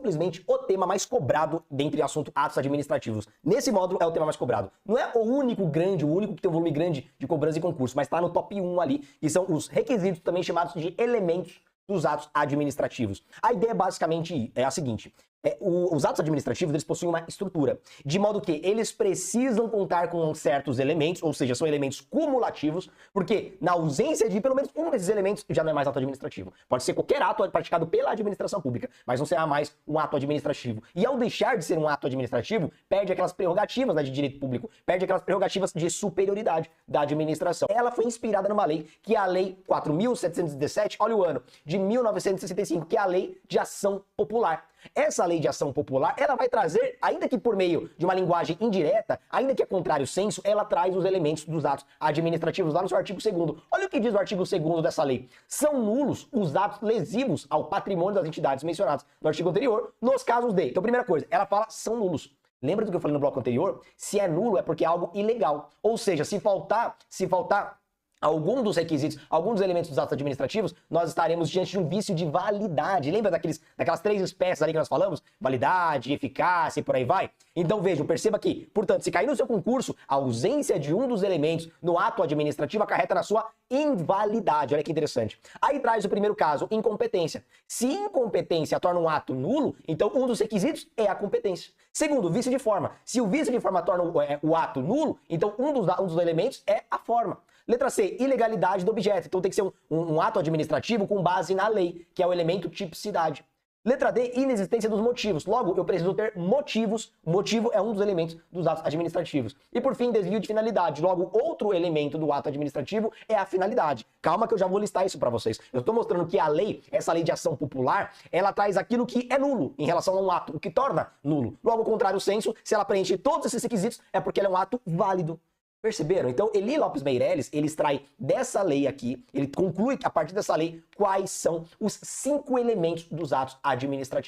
simplesmente o tema mais cobrado dentre assunto atos administrativos. Nesse módulo é o tema mais cobrado. Não é o único grande, o único que tem um volume grande de cobrança e concurso, mas está no top 1 ali, que são os requisitos também chamados de elementos dos atos administrativos. A ideia basicamente é a seguinte: os atos administrativos eles possuem uma estrutura, de modo que eles precisam contar com certos elementos, ou seja, são elementos cumulativos, porque na ausência de pelo menos um desses elementos já não é mais ato administrativo. Pode ser qualquer ato praticado pela administração pública, mas não será mais um ato administrativo. E ao deixar de ser um ato administrativo, perde aquelas prerrogativas, né, de direito público, perde aquelas prerrogativas de superioridade da administração. Ela foi inspirada numa lei, que é a Lei 4.717, olha o ano, de 1965, que é a Lei de Ação Popular. Essa lei de ação popular, ela vai trazer, ainda que por meio de uma linguagem indireta, ainda que é contrário senso, ela traz os elementos dos atos administrativos lá no seu artigo 2º. Olha o que diz o artigo 2º dessa lei. São nulos os atos lesivos ao patrimônio das entidades mencionadas no artigo anterior, nos casos de... Então, primeira coisa, ela fala são nulos. Lembra do que eu falei no bloco anterior? Se é nulo é porque é algo ilegal. Ou seja, se faltar algum dos requisitos, alguns dos elementos dos atos administrativos, nós estaremos diante de um vício de validade. Lembra daquelas 3 espécies ali que nós falamos? Validade, eficácia e por aí vai? Então vejam, perceba que, portanto, se cair no seu concurso, a ausência de um dos elementos no ato administrativo acarreta na sua invalidade. Olha que interessante. Aí traz o primeiro caso, incompetência. Se incompetência torna um ato nulo, então um dos requisitos é a competência. Segundo, vício de forma. Se o vício de forma torna o ato nulo, então um dos elementos é a forma. Letra C, ilegalidade do objeto. Então tem que ser um ato administrativo com base na lei, que é o elemento tipicidade. Letra D, inexistência dos motivos. Logo, eu preciso ter motivos. Motivo é um dos elementos dos atos administrativos. E por fim, desvio de finalidade. Logo, outro elemento do ato administrativo é a finalidade. Calma que eu já vou listar isso para vocês. Eu estou mostrando que a lei, essa lei de ação popular, ela traz aquilo que é nulo em relação a um ato, o que torna nulo. Logo, ao contrário senso, se ela preenche todos esses requisitos, é porque ela é um ato válido. Perceberam? Então, Eli Lopes Meireles, ele extrai dessa lei aqui, ele conclui a partir dessa lei quais são os 5 elementos dos atos administrativos.